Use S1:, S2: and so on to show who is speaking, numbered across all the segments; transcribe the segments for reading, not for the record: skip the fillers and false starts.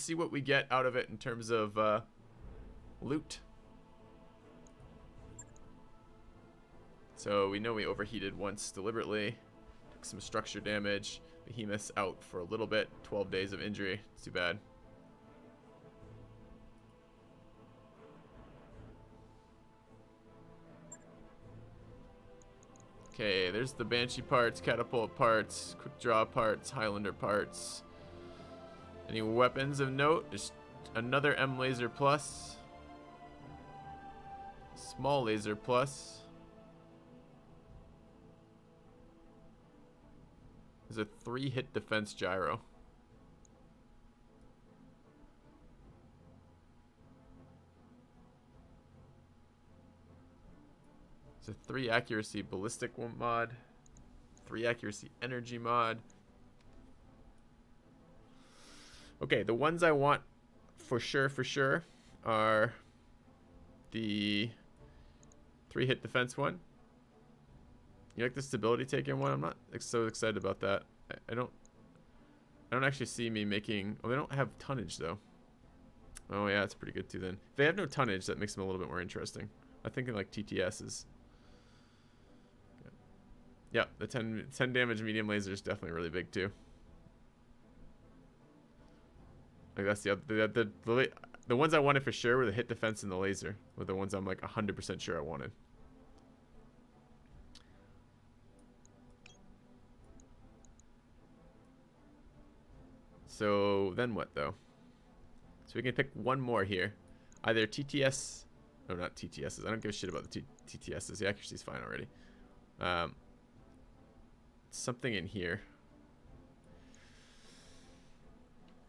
S1: see what we get out of it in terms of loot. So we know we overheated once deliberately. Took some structure damage. Behemoth's out for a little bit. 12 days of injury. It's too bad. Okay, there's the Banshee parts, Catapult parts, Quick Draw parts, Highlander parts. Any weapons of note? Just another M Laser Plus. Small Laser Plus. There's a 3-hit defense gyro. There's a 3 accuracy ballistic mod. 3 accuracy energy mod. Okay, the ones I want for sure are the 3-hit defense one. You like the stability taken one? I'm not so excited about that. I don't actually see me making... Oh, they don't have tonnage though. Oh yeah, that's pretty good too then. If they have no tonnage, that makes them a little bit more interesting. I'm thinking like TTSs. Yeah, the 10 damage medium laser is definitely really big too. Like that's the ones I wanted for sure were the hit defense and the laser. Were the ones I'm like 100% sure I wanted. So then what though? So we can pick one more here. Either TTS... No, not TTSs. I don't give a shit about the TTSs. The accuracy's fine already. Something in here.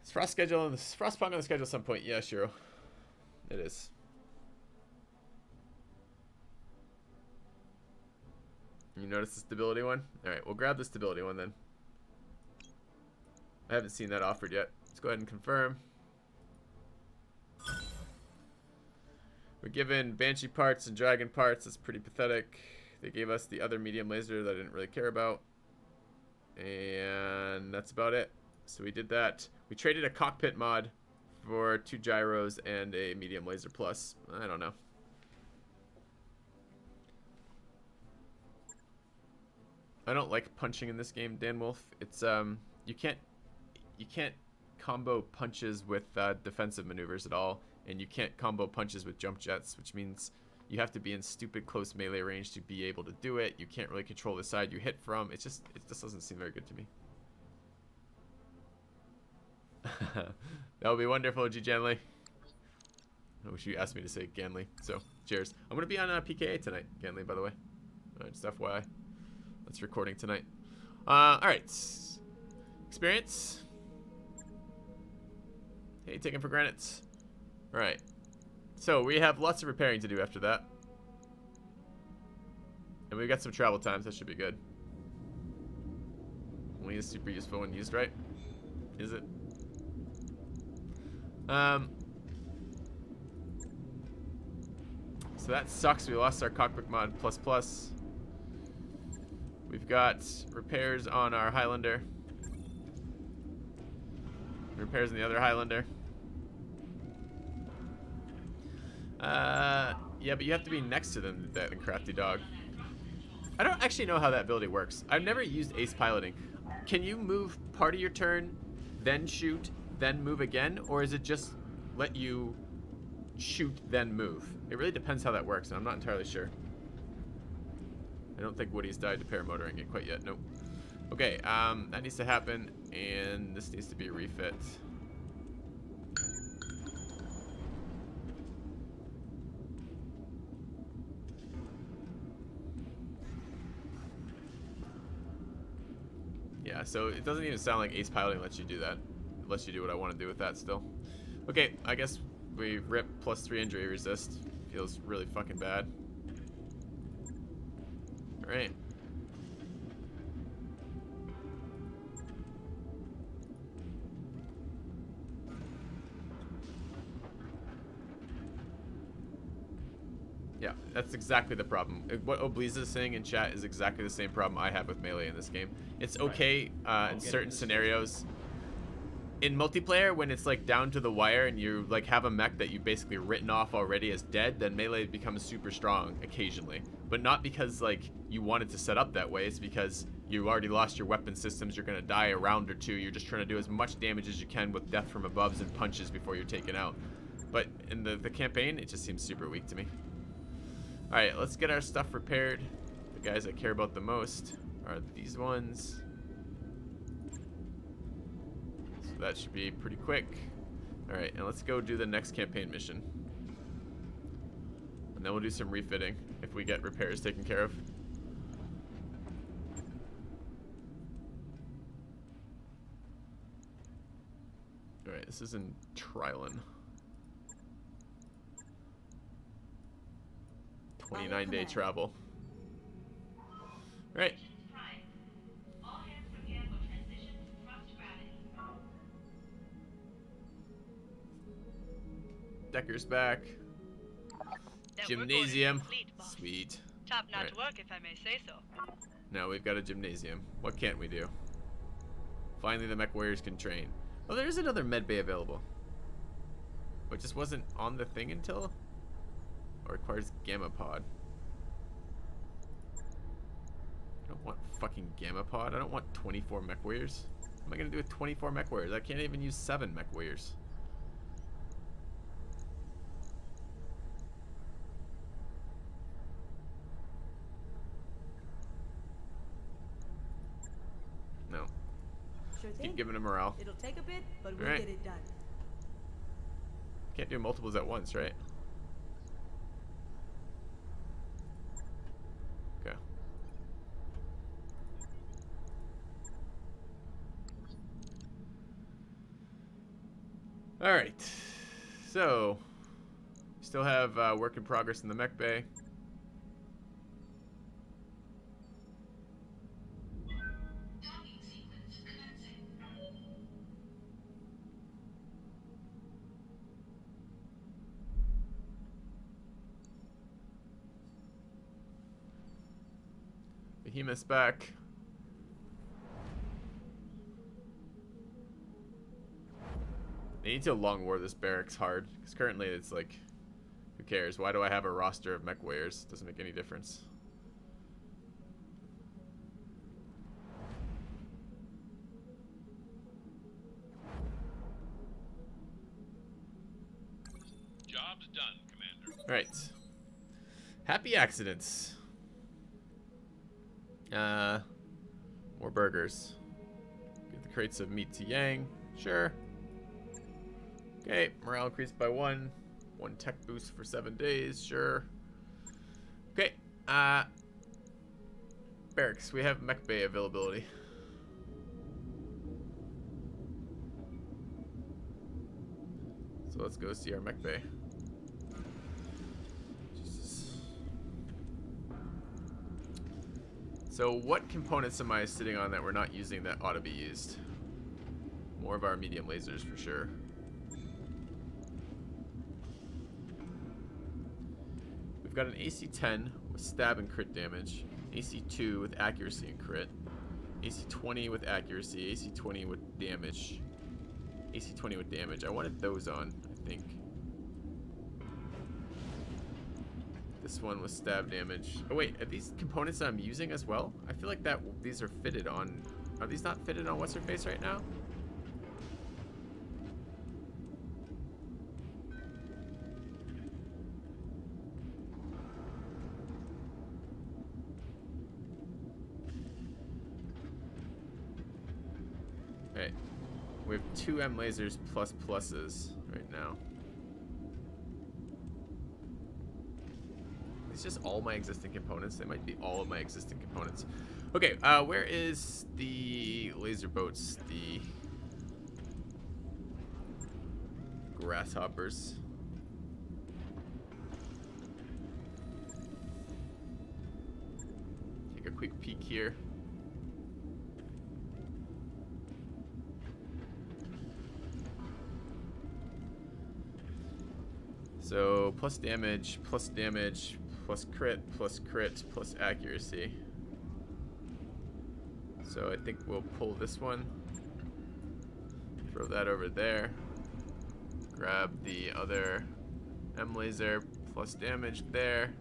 S1: Is Frostpunk on the schedule at some point? Yeah, sure. It is. You notice the stability one? Alright, we'll grab the stability one then. I haven't seen that offered yet. Let's go ahead and confirm. We're given Banshee parts and Dragon parts. That's pretty pathetic. They gave us the other medium laser that I didn't really care about. And that's about it. So we did that. We traded a cockpit mod for 2 gyros and a medium laser plus. I don't know. I don't like punching in this game, Dan Wolf. It's you can't combo punches with defensive maneuvers at all, and you can't combo punches with jump jets, which means you have to be in stupid close melee range to be able to do it. You can't really control the side you hit from. It just doesn't seem very good to me. That would be wonderful, G. Ganley. I wish you asked me to say Ganley. So, cheers. I'm going to be on PKA tonight, Ganley, by the way. Just FYI. That's recording tonight. Alright. Experience. Hey, taken for granted. Alright. So, we have lots of repairing to do after that. And we've got some travel times. That should be good. Only is super useful when used right. Is it? So that sucks. We lost our cockpit mod plus. We've got repairs on our Highlander. Repairs on the other Highlander. Yeah, but you have to be next to them, that crafty dog. I don't actually know how that ability works. I've never used ace piloting. Can you move part of your turn, then shoot, then move again? Or is it just let you shoot, then move? It really depends how that works, and I'm not entirely sure. I don't think Woody's died to paramotoring it quite yet. Nope. Okay, that needs to happen, and this needs to be a refit. Yeah, so it doesn't even sound like ace piloting lets you do that. Unless you do what I want to do with that still. Okay, I guess we rip +3 injury resist. Feels really fucking bad. Alright. Yeah, that's exactly the problem. What Obliza is saying in chat is exactly the same problem I have with melee in this game. It's okay in certain scenarios. in multiplayer, when it's like down to the wire and you like have a mech that you've basically written off already as dead, then melee becomes super strong occasionally. But not because like you wanted to set up that way, it's because you already lost your weapon systems, you're gonna die a round or two, you're just trying to do as much damage as you can with death from above and punches before you're taken out. But in the campaign, it just seems super weak to me. Alright, let's get our stuff repaired. The guys I care about the most are these ones. That should be pretty quick. Alright, and let's go do the next campaign mission. And then we'll do some refitting if we get repairs taken care of. Alright, this is in Trilon. 29-day travel. Alright. Decker's back. Gymnasium. Sweet.
S2: Top-notch work, if I may say so.
S1: Now we've got a gymnasium. What can't we do? Finally, the mech warriors can train. Oh, there is another med bay available. But just wasn't on the thing until? Or requires Gamma Pod. I don't want fucking Gamma Pod. I don't want 24 mech warriors. What am I gonna do with 24 mech warriors? I can't even use 7 mech warriors. No.
S3: Sure thing.
S1: Keep giving him morale.
S3: It'll take a bit, but we'll
S1: Alright.
S3: get it done.
S1: Can't do multiples at once, right? Okay. Alright. So, still have work in progress in the mech bay. Behemoth's back. They need to long war this barracks hard, because currently it's like, who cares? Why do I have a roster of mech warriors? Doesn't make any difference.
S4: Job's done, Commander.
S1: All right. Happy accidents. More burgers. Give the crates of meat to Yang. Sure. Okay, morale increased by 1. 1 tech boost for 7 days. Sure. Okay. Barracks. We have mech bay availability. So let's go see our mech bay. So what components am I sitting on that we're not using that ought to be used? More of our medium lasers for sure. We've got an AC-10 with stab and crit damage, AC-2 with accuracy and crit, AC-20 with accuracy, AC-20 with damage, AC-20 with damage. I wanted those on, I think. This one with stab damage. Oh wait, are these components that I'm using as well? I feel like that these are fitted on. Are these not fitted on what's her face right now? Okay, we have 2 M lasers plus pluses right now. It's just all my existing components. They might be all of my existing components. Okay, where is the laser boats? The grasshoppers. Take a quick peek here. So plus damage, plus crit, plus accuracy. So I think we'll pull this one. Throw that over there. Grab the other M laser plus damage there.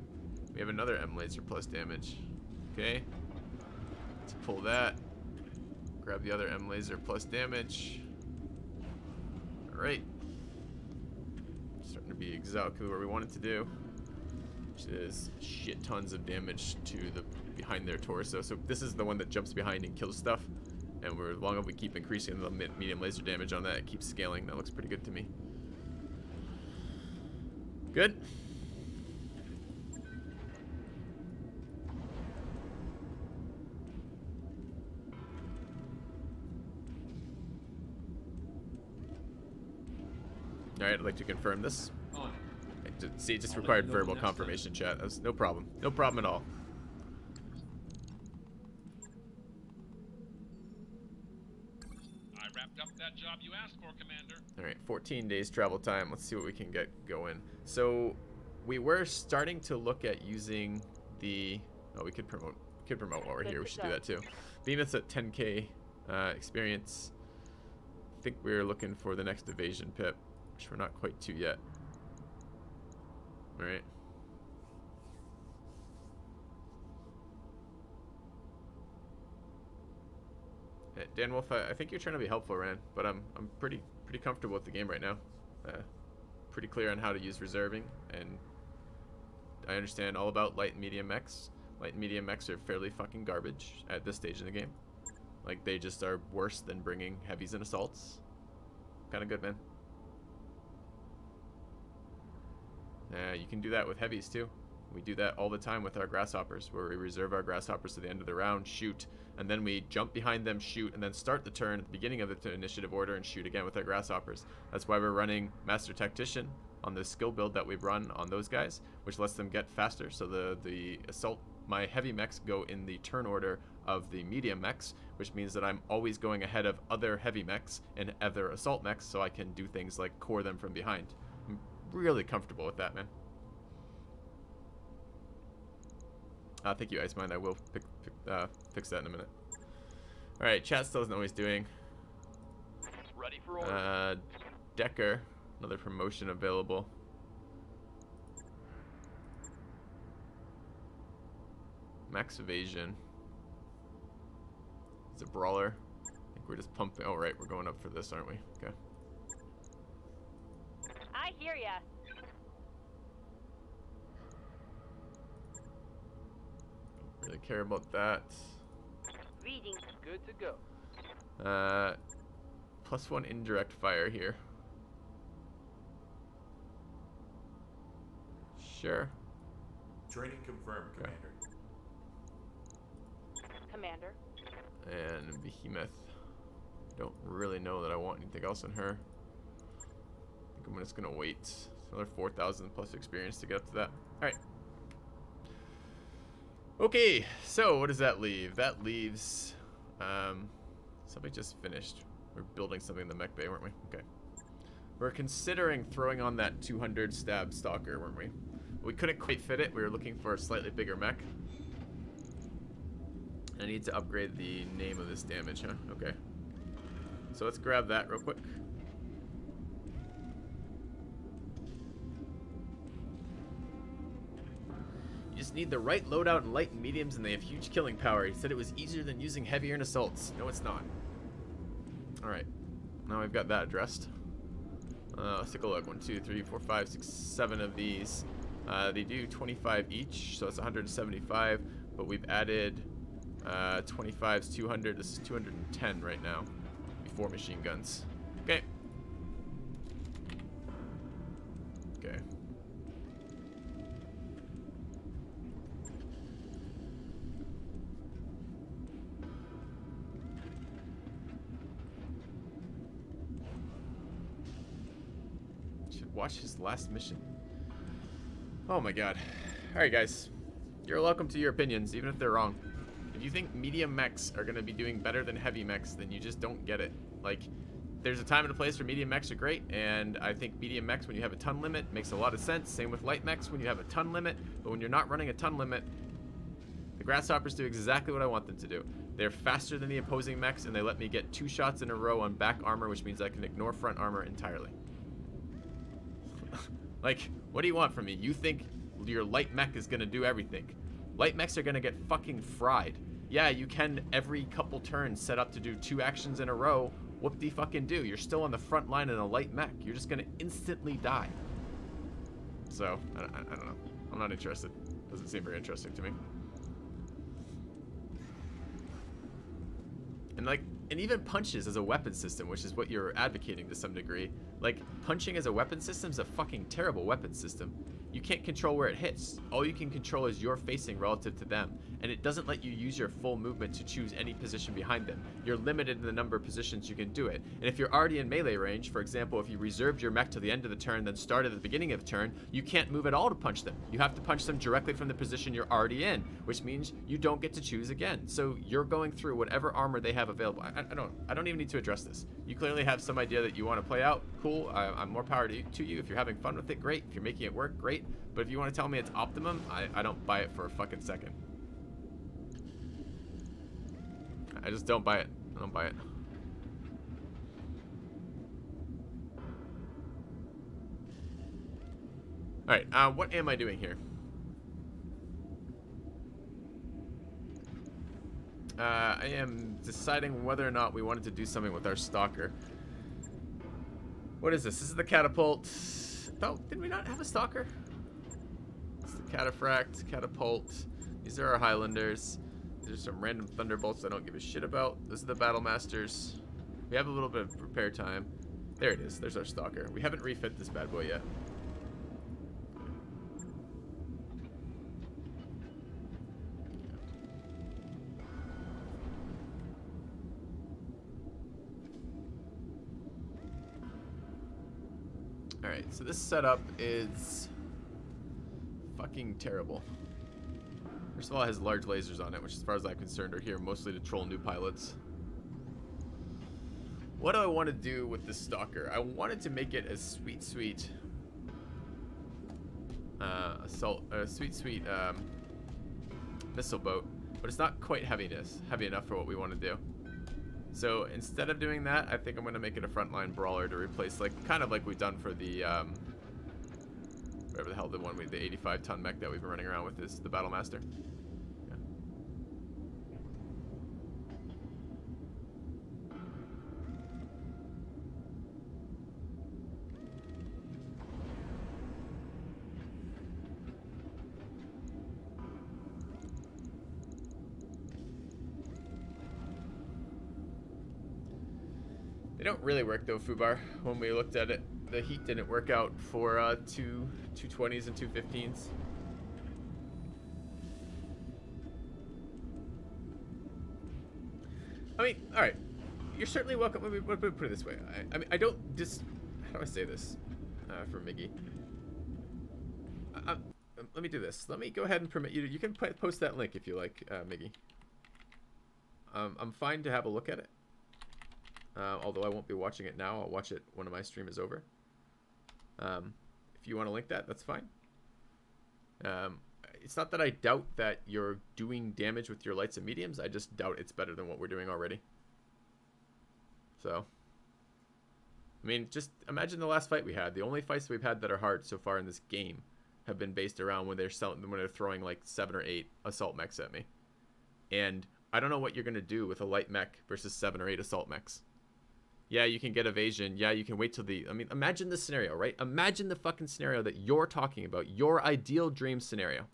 S1: We have another M laser plus damage. Okay. Let's pull that. Grab the other M laser plus damage. Alright. Starting to be exactly where we want it to do. Which is shit tons of damage to the behind their torso. So this is the one that jumps behind and kills stuff. And we're as long as we keep increasing the medium laser damage on that, it keeps scaling. That looks pretty good to me. Good. Alright, I'd like to confirm this. See, it just required verbal confirmation, chat. That was no problem. No problem at all.
S4: I wrapped up that job you asked for, Commander.
S1: Alright, 14 days travel time. Let's see what we can get going. So, we were starting to look at using the... Oh, we could promote while we're here. We should do that too. Behemoth's at 10k experience. I think we're looking for the next evasion pip, which we're not quite to yet. Alright. Hey, Dan Wolf, I think you're trying to be helpful, Ran, but I'm pretty comfortable with the game right now. Pretty clear on how to use reserving, and I understand all about light and medium mechs. Light and medium mechs are fairly fucking garbage at this stage in the game. Like, they just are worse than bringing heavies and assaults. Kind of good, man. You can do that with heavies too. We do that all the time with our grasshoppers, where we reserve our grasshoppers to the end of the round, shoot, and then we jump behind them, shoot, and then start the turn at the beginning of the initiative order and shoot again with our grasshoppers. That's why we're running Master Tactician on the skill build that we've run on those guys, which lets them get faster. So the assault, my heavy mechs go in the turn order of the medium mechs, which means that I'm always going ahead of other heavy mechs and other assault mechs, so I can do things like core them from behind. I'm really comfortable with that, man. Thank you, Icemind. I will fix that in a minute. Alright, chat still doesn't know what he's doing.
S5: Ready for order.
S1: Decker, another promotion available. Max evasion. It's a brawler. I think we're just pumping. Oh, right, we're going up for this, aren't we? Okay.
S6: I hear ya.
S1: Really care about that.
S6: Reading.
S5: Good to go.
S1: +1 indirect fire here. Sure.
S7: Training confirmed,
S1: Okay.
S6: Commander.
S7: Commander.
S1: And Behemoth. Don't really know that I want anything else on her. I think I'm just gonna wait. Another 4,000 plus experience to get up to that. Alright. Okay, so what does that leave? That leaves somebody just finished. We're building something in the mech bay, weren't we? Okay. We're considering throwing on that 200 stab stalker, weren't we? We couldn't quite fit it. We were looking for a slightly bigger mech. I need to upgrade the name of this damage, huh? Okay. So let's grab that real quick. You just need the right loadout in light and mediums, and they have huge killing power. He said it was easier than using heavier in assaults. No, it's not. Alright. Now we've got that addressed. Let's take a look. 1, 2, 3, 4, 5, 6, 7 of these. They do 25 each, so it's 175. But we've added 25's 200. This is 210 right now. Before machine guns. Okay. Okay. Should watch his last mission. Oh my god. Alright guys. You're welcome to your opinions, even if they're wrong. If you think medium mechs are going to be doing better than heavy mechs, then you just don't get it. Like, there's a time and a place where medium mechs are great, and I think medium mechs, when you have a ton limit, makes a lot of sense. Same with light mechs when you have a ton limit, but when you're not running a ton limit, The grasshoppers do exactly what I want them to do. They're faster than the opposing mechs, and they let me get 2 shots in a row on back armor, which means I can ignore front armor entirely. Like, what do you want from me? You think your light mech is going to do everything. Light mechs are going to get fucking fried. Yeah, you can every couple turns set up to do 2 actions in a row. Whoop-de-fucking-do. You're still on the front line in a light mech. You're just going to instantly die. So, I don't know. I'm not interested. Doesn't seem very interesting to me. And like, and even punches as a weapon system, which is what you're advocating to some degree. Like, punching as a weapon system is a fucking terrible weapon system. You can't control where it hits. All you can control is your facing relative to them. And it doesn't let you use your full movement to choose any position behind them. You're limited in the number of positions you can do it. And if you're already in melee range, for example, if you reserved your mech till the end of the turn, then started at the beginning of the turn, you can't move at all to punch them. You have to punch them directly from the position you're already in, which means you don't get to choose again. So you're going through whatever armor they have available. I don't even need to address this. You clearly have some idea that you want to play out. Cool. I'm more power to you. If you're having fun with it, great. If you're making it work, great. But if you want to tell me it's optimum, I don't buy it for a fucking second. I just don't buy it. I don't buy it. Alright, what am I doing here? I am deciding whether or not we wanted to do something with our stalker. What is this? This is the catapult. Oh, did we not have a stalker? It's the cataphract, catapult. These are our Highlanders. These are some random thunderbolts I don't give a shit about. Those are the battle masters. We have a little bit of repair time. There it is. There's our stalker. We haven't refit this bad boy yet. Alright, so this setup is fucking terrible. First of all, it has large lasers on it, which as far as I'm concerned are here mostly to troll new pilots. What do I want to do with this stalker? I wanted to make it a sweet missile boat, but it's not quite heavy enough for what we want to do. So instead of doing that, I think I'm going to make it a frontline brawler to replace, like, kind of like we've done for the, whatever the hell the one with the 85-ton mech that we've been running around with is the Battle Master. Yeah. They don't really work though, Fubar. When we looked at it, the heat didn't work out for two 220s and 215s. I mean, all right, you're certainly welcome. Let me put it this way. I mean, I don't how do I say this for Miggy? Let me do this. Let me go ahead and permit you to. You can post that link if you like, Miggy. I'm fine to have a look at it. Although I won't be watching it now. I'll watch it when my stream is over. If you want to link that, that's fine. It's not that I doubt that you're doing damage with your lights and mediums. I just doubt it's better than what we're doing already. So, I mean, just imagine the last fight we had. The only fights we've had that are hard so far in this game have been based around when they're throwing like 7 or 8 assault mechs at me. And I don't know what you're going to do with a light mech versus 7 or 8 assault mechs. Yeah, you can get evasion. Yeah, you can wait till I mean, imagine the scenario, right? Imagine the fucking scenario that you're talking about. Your ideal dream scenario.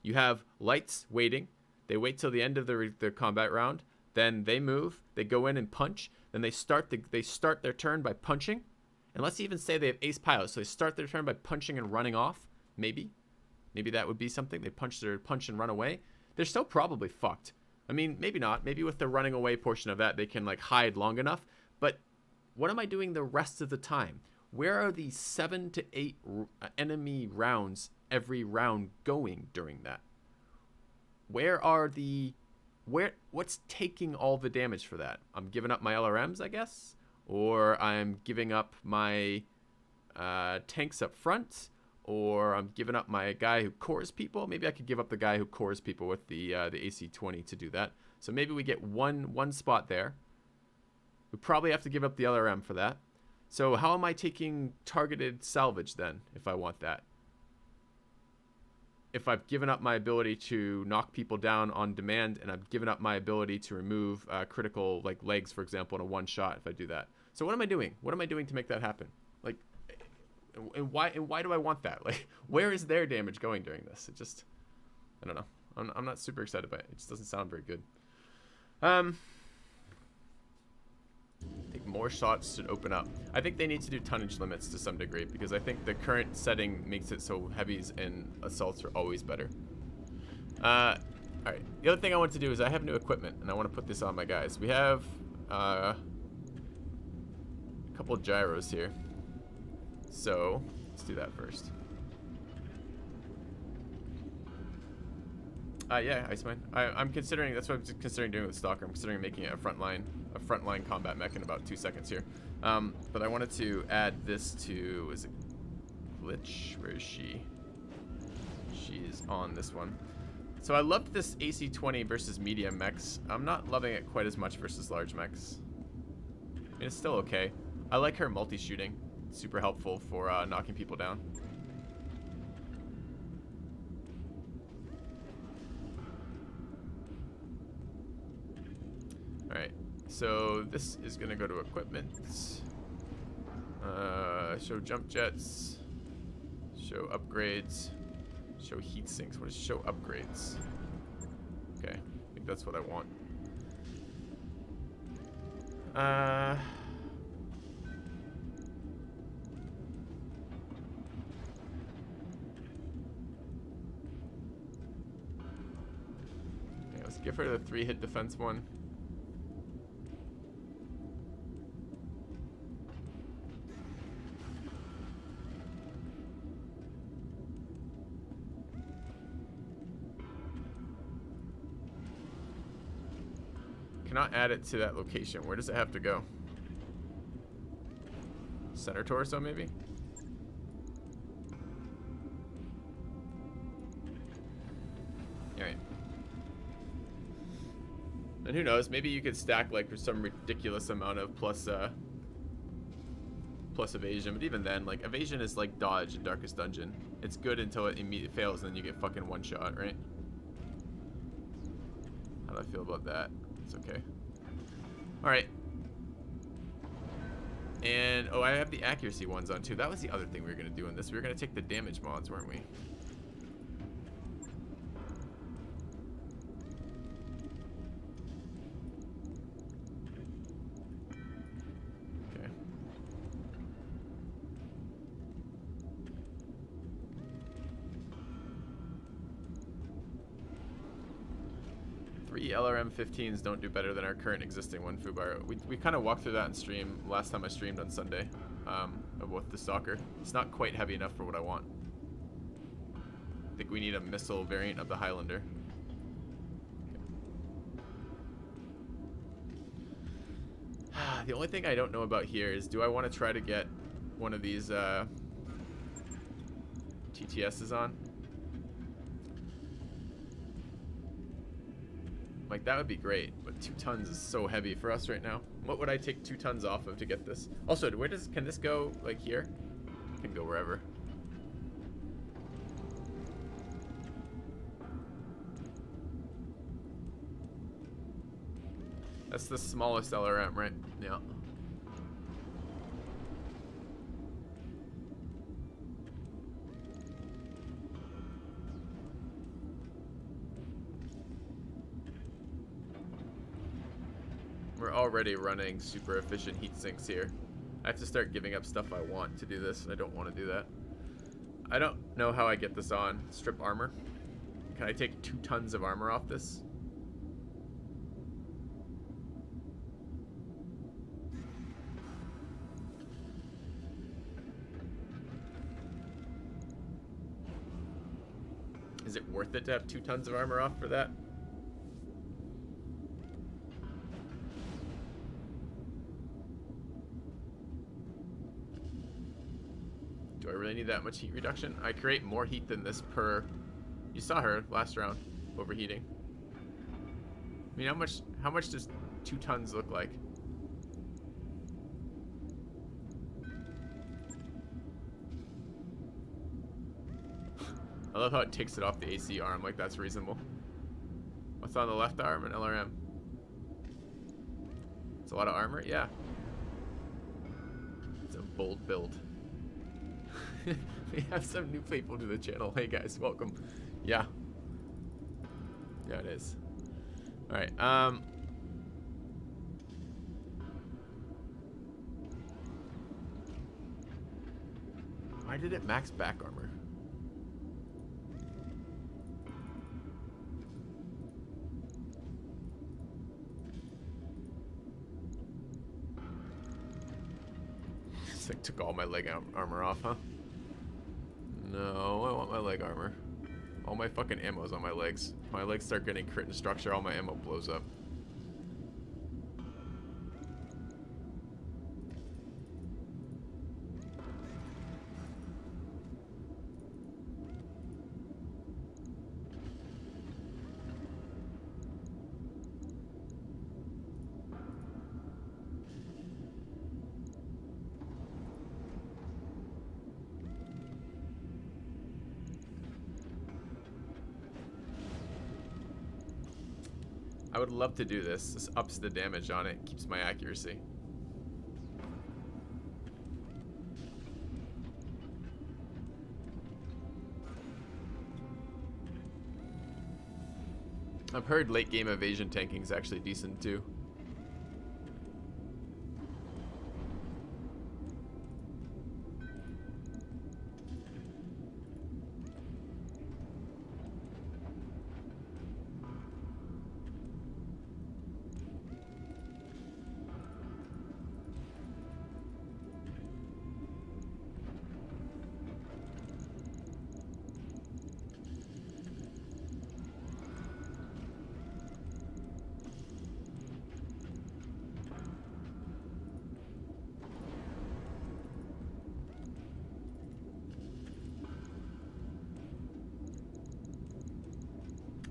S1: You have lights waiting. They wait till the end of the combat round. Then they move. They go in and punch. Then they start their turn by punching. And let's even say they have ace pilots. So they start their turn by punching and running off. Maybe that would be something. They punch and run away. They're still probably fucked. I mean, maybe not. Maybe with the running away portion of that, they can like hide long enough. But what am I doing the rest of the time? Where are the 7 to 8 enemy rounds every round going during that? What's taking all the damage for that? I'm giving up my LRMs, I guess? Or I'm giving up my tanks up front? or I'm giving up my guy who cores people. Maybe I could give up the guy who cores people with the AC-20 to do that. So maybe we get one spot there. We probably have to give up the LRM for that. So how am I taking targeted salvage then, if I want that? If I've given up my ability to knock people down on demand, and I've given up my ability to remove critical, like legs, for example, in a one shot, if I do that. So what am I doing? What am I doing to make that happen? Like, and why do I want that? Like, where is their damage going during this? It just, I don't know. I'm not super excited by it. It just doesn't sound very good. I think more shots should open up. I think they need to do tonnage limits to some degree, because I think the current setting makes it so heavies and assaults are always better. Alright, the other thing I want to do is I have new equipment, and I want to put this on my guys. We have a couple of gyros here. So, let's do that first. Yeah, Iceman. I'm considering, that's what I'm considering doing with Stalker. I'm considering making it a frontline combat mech in about 2 seconds here. But I wanted to add this to, is it Glitch? Where is she? She's on this one. So I loved this AC-20 versus medium mechs. I'm not loving it quite as much versus large mechs. I mean, it's still okay. I like her multi-shooting. Super helpful for knocking people down. Alright, so this is going to go to equipment. Show jump jets. Show upgrades. Show heat sinks. What is show upgrades? Okay, I think that's what I want. Okay, let's give her the 3-hit defense one. Cannot add it to that location. Where does it have to go? Center torso, maybe? Alright. And who knows? Maybe you could stack like some ridiculous amount of plus evasion. But even then, like, evasion is like dodge in Darkest Dungeon. It's good until it immediately fails, and then you get fucking one shot, right? How do I feel about that? It's okay. Alright. And, oh, I have the accuracy ones on too. That was the other thing we were going to do in this. We were going to take the damage mods, weren't we? Okay. Three LRM-15s don't do better than our current existing one, Fubar. We kind of walked through that in stream last time I streamed on Sunday, with the Stalker. It's not quite heavy enough for what I want. I think we need a missile variant of the Highlander. Okay. The only thing I don't know about here is, do I want to try to get one of these TTSs on? Like, that would be great, but 2 tons is so heavy for us right now. What would I take 2 tons off of to get this? Also, can this go, like, here? It can go wherever. That's the smallest LRM, right? Yeah. We're already running super efficient heat sinks here. I have to start giving up stuff I want to do this. I don't want to do that. I don't know how I get this on. Strip armor. Can I take 2 tons of armor off this? Is it worth it to have 2 tons of armor off for that? Do I really need that much heat reduction? I create more heat than this per... You saw her last round, overheating. I mean, how much does 2 tons look like? I love how it takes it off the AC arm, like that's reasonable. What's on the left arm? An LRM. It's a lot of armor? Yeah. It's a bold build. We have some new people to the channel. Hey guys, welcome. Yeah. Yeah, it is. Alright, why did it max back armor? It's like took all my leg armor off, huh? No, I want my leg armor. All my fucking ammo's on my legs. My legs start getting crit and structure, all my ammo blows up. I would love to do this. This ups the damage on it, keeps my accuracy. I've heard late game evasion tanking is actually decent too.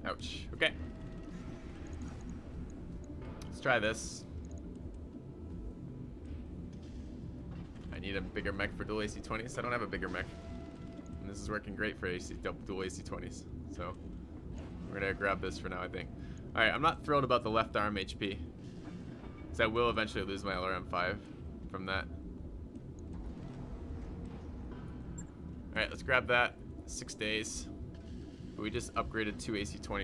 S1: Ouch. Okay. Let's try this. I need a bigger mech for dual AC-20s. I don't have a bigger mech. And this is working great for dual AC-20s. So we're gonna grab this for now, I think. Alright, I'm not thrilled about the left arm HP. Because I will eventually lose my LRM-5 from that. Alright, let's grab that. 6 days. But we just upgraded 2 AC-20s.